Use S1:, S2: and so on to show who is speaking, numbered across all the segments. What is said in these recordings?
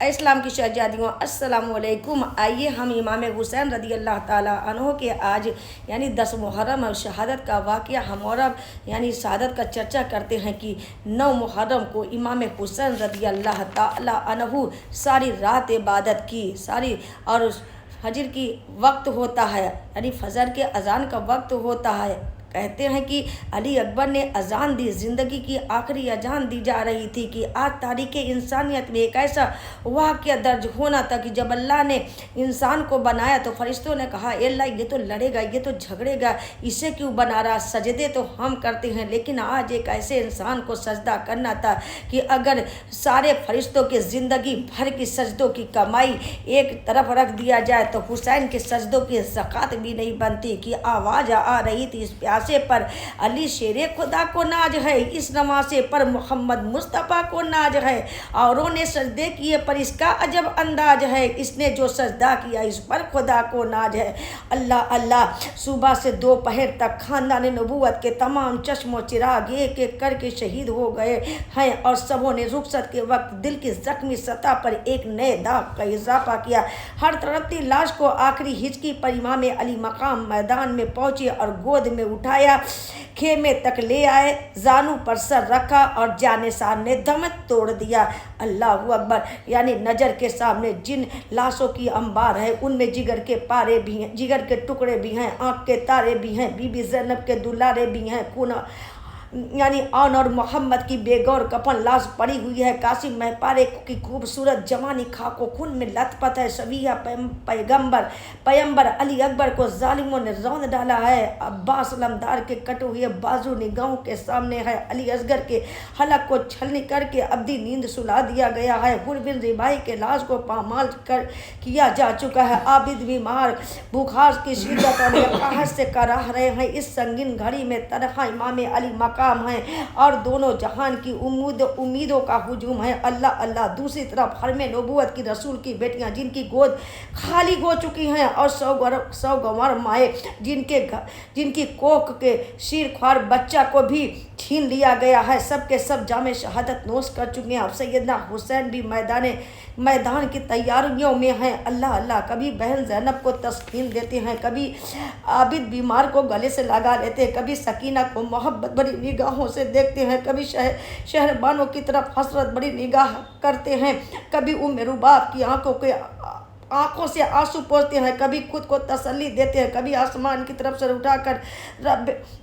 S1: اسلام کی شہزادیوں السلام علیکم۔ آئیے ہم امام حسین رضی اللہ تعالیٰ عنہ کے آج 10 محرم اور شہادت کا واقعہ شہادت کا چرچا کرتے ہیں کہ 9 محرم کو امام حسین رضی اللہ تعالیٰ عنہ ساری رات عبادت کی، اور فجر کی وقت ہوتا ہے، فجر کے اذان کا وقت ہوتا ہے۔ کہتے ہیں کہ علی اکبر نے اذان دی، زندگی کی آخری اذان دی جا رہی تھی کہ آج تاریخ انسانیت میں ایک ایسا واقعہ درج ہونا تھا کہ جب اللہ نے انسان کو بنایا تو فرشتوں نے کہا اے اللہ یہ تو لڑے گا، یہ تو جھگڑے گا، اسے کیوں بنا رہا؟ سجدے تو ہم کرتے ہیں، لیکن آج ایک ایسے انسان کو سجدہ کرنا تھا کہ اگر سارے فرشتوں کے زندگی بھر کی سجدوں کی کمائی ایک طرف رکھ دیا جائے تو حسین کے سجدوں کی زکوٰۃ بھی نہیں بنتی کہ آواز آ رہی تھی اس پیاسے پر علی شیر خدا کو ناز ہے، اس نمازے پر محمد مصطفیٰ کو ناز ہے، اوروں نے سجدے کیے پر اس کا عجب انداز ہے، اس نے جو سجدہ کیا اس پر خدا کو ناز ہے۔ اللہ اللہ، صبح سے دوپہر تک خاندان نبوت کے تمام چشم و چراغ ایک ایک کر کے شہید ہو گئے ہیں، اور سبوں نے رخصت کے وقت دل کی زخمی سطح پر ایک نئے داغ کا اضافہ کیا۔ ہر تڑپتی لاش کو آخری ہچکی پر امام علی مقام میدان میں پہنچے اور گود میں اٹھایا، خیمے تک لے آئے، زانو پر سر رکھا اور جانثار نے دم توڑ دیا۔ اللہ اکبر، نظر کے سامنے جن لاشوں کی انبار ہے ان میں جگر کے پارے بھی ہیں، جگر کے ٹکڑے بھی ہیں، آنکھ کے تارے بھی ہیں، بی بی زینب کے دلارے بھی ہیں، خون آن اور محمد کی بے گور کفن لاش پڑی ہوئی ہے، قاسم مہپارے کی خوبصورت جوانی خاک و خون میں لت پت ہے، شبیہ پیمبر علی اکبر کو ظالموں نے روند ڈالا ہے، عباس علمدار کے کٹے ہوئے بازو نگاہوں کے سامنے ہے، علی اصغر کے حلق کو چھلنی کر کے ابدی نیند سلا دیا گیا ہے، حر بن رباعی کے لاش کو پامال کیا جا چکا ہے، عابد بیمار بخار کی شدت اور یقاہت سے کراہ رہے ہیں۔ اس سنگین گھڑی میں تنہا امام علی مقام ہیں اور دونوں جہان کی امیدوں کا ہجوم ہے۔ اللہ اللہ، دوسری طرف حرم نبوت کی رسول کی بیٹیاں جن کی گود خالی ہو چکی ہیں، اور سو گنوار مائیں جن کی کوکھ کے شیر خوار بچہ کو بھی چھین لیا گیا ہے، سب کے سب جام شہادت نوش کر چکے ہیں۔ اب سیدنا حسین بھی میدان کی تیاریوں میں ہیں۔ اللہ اللہ، کبھی بہن زینب کو تسکین دیتے ہیں، کبھی عابد بیمار کو گلے سے لگا لیتے ہیں، کبھی سکینہ کو محبت بڑی نگاہوں سے دیکھتے ہیں، کبھی شہربانوں کی طرف حسرت بڑی نگاہ کرتے ہیں، کبھی رباب کی آنکھوں سے آنسو پوچھتے ہیں، کبھی خود کو تسلی دیتے ہیں، کبھی آسمان کی طرف سر اٹھا کر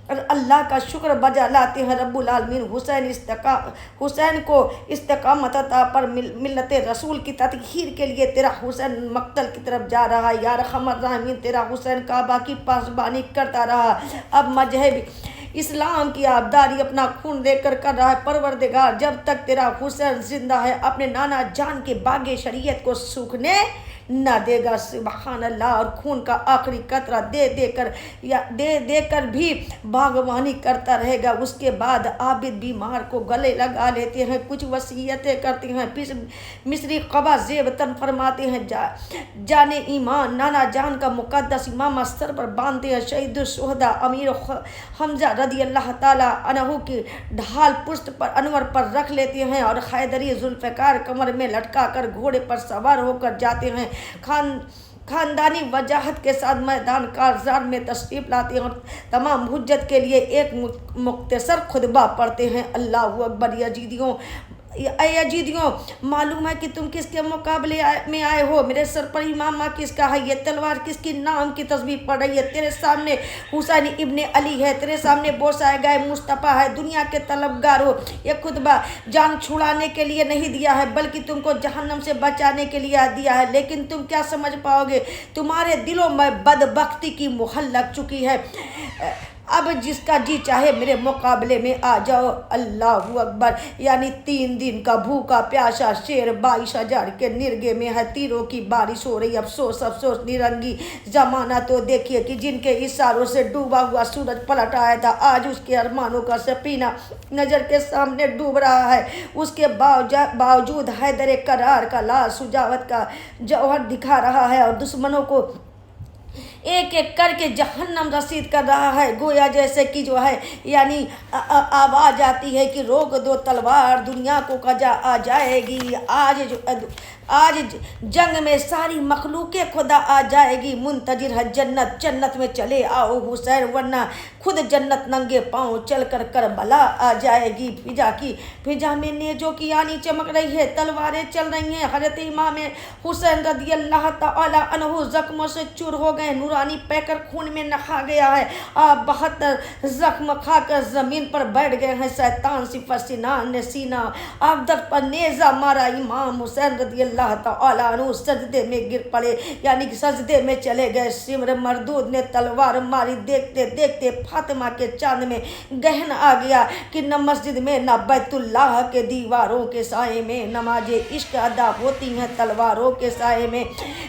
S1: اللہ کا شکر بجا لاتے ہیں۔ رب العالمین حسین کو استقامت عطا پر ملت رسول کی تطہیر کے لیے تیرا حسین مقتل کی طرف جا رہا ہے، یا ارحم الراحمین تیرا حسین کعبہ کی پاسبانی کرتا رہا، اب مذہب اسلام کی آبداری اپنا خون دے کر رہا ہے۔ پروردگار، جب تک تیرا حسین زندہ ہے اپنے نانا جان کے باغ شریعت کو سوکھنے نہ دے گا۔ سبحان اللہ، اور خون کا آخری قطرہ دے کر بھی باغبانی کرتا رہے گا۔ اس کے بعد عابد بیمار کو گلے لگا لیتے ہیں، کچھ وصیتیں کرتے ہیں، پھر مصری قبا زیب تن فرماتے ہیں، جان ایمان نانا جان کا مقدس امامہ سر پر باندھتے ہیں، شہید الشہداء امیر حمزہ رضی اللہ تعالیٰ عنہ کی ڈھال پشت پر انور پر رکھ لیتے ہیں، اور حیدری ذوالفقار کمر میں لٹکا کر گھوڑے پر سوار ہو کر جاتے ہیں، خاندانی وجاہت کے ساتھ میدان کارزار میں تشریف لاتے ہیں اور تمام حجت کے لیے ایک مختصر خطبہ پڑھتے ہیں۔ اللہ اکبر، یزیدیوں، معلوم ہے کہ تم کس کے مقابلے میں آئے ہو؟ میرے سر پر امامہ کس کا ہے؟ یہ تلوار کس کی نام کی تسبیح پڑھ رہی ہے؟ تیرے سامنے حسین ابن علی ہے، تیرے سامنے بوسائے گئے مصطفیٰ ہے، دنیا کے طلبگار ہو۔ یہ خطبہ جان چھڑانے کے لیے نہیں دیا ہے بلکہ تم کو جہنم سے بچانے کے لیے دیا ہے، لیکن تم کیا سمجھ پاؤ گے؟ تمہارے دلوں میں بدبختی کی مہر لگ چکی ہے، اب جس کا جی چاہے میرے مقابلے میں آ جاؤ۔ اللہ اکبر، 3 دن کا بھوکا پیاسا شیر 22,000 کے نرگے میں ہے، تیروں کی بارش ہو رہی، افسوس افسوس نرنگی زمانہ تو دیکھیے کہ جن کے اشاروں سے ڈوبا ہوا سورج پلٹ آیا تھا، آج اس کے ارمانوں کا سفینہ نظر کے سامنے ڈوب رہا ہے۔ اس کے باوجود حیدر کرار کا لاش شجاعت کا جوہر دکھا رہا ہے اور دشمنوں کو ایک ایک کر کے جہنم رسید کر رہا ہے، گویا جیسے کہ آواز آتی ہے کہ روک دو تلوار، دنیا کو قضا آ جائے گی۔ آج جنگ میں ساری مخلوق خدا آ جائے گی، منتظر ہے جنت، جنت میں چلے آؤ حسین، ورنہ خود جنت ننگے پاؤں چل کر کربلا آ جائے گی۔ فضا میں نیزوں کی آنی چمک رہی ہے، تلواریں چل رہی ہیں۔ حضرت امام حسین رضی اللہ تعالی عنہ زخموں سے چور ہو گئے، نورانی پیکر خون میں نہا گیا ہے۔ آپ 72 زخم کھا کر زمین پر بیٹھ گئے ہیں۔ شیطان صفر سینان نے سینہ عبدت پر نیزہ مارا، امام حسین رضی اللہ تعالی عنہ سجدے میں گر پڑے، یعنی کہ سجدے میں چلے گئے۔ سمر مردود نے تلوار ماری، دیکھتے دیکھتے فاطمہ کے چاند میں گہن آ گیا کہ نہ مسجد میں نہ بیت اللہ کے دیواروں کے سائے میں نماز عشق ادا ہوتی ہیں تلواروں کے سائے میں۔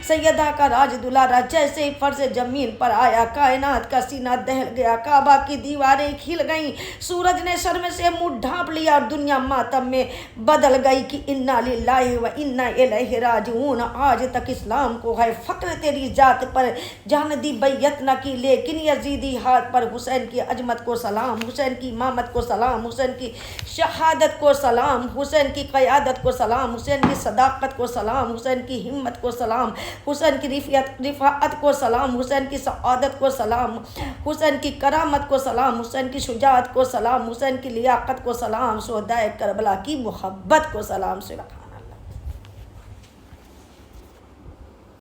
S1: سیدہ کا راج دلارا جیسے ہی فرش زمین پر آیا، کائنات کا سینہ دہل گیا، کعبہ کی دیواریں کھل گئیں، سورج نے سر میں سے منہ ڈھانپ لیا اور دنیا ماتم میں بدل گئی کہ انا للہ و انا الیہ راجعون۔ آج تک اسلام کو ہے فخر تیری ذات پر، جان دی بیعت نہ کی لیکن یزیدی ہاتھ پر۔ حسین کی عظمت کو سلام، حسین کی امامت کو سلام، حسین کی شہادت کو سلام، حسین کی قیادت کو سلام، حسین کی صداقت کو سلام، حسین کی ہمت کو سلام، حسین کی رفاعت کو سلام، حسین کی سعادت کو سلام، حسین کی کرامت کو سلام، حسین کی شجاعت کو سلام، حسین کی لیاقت کو سلام، شہدائے کربلا کی محبت کو سلام۔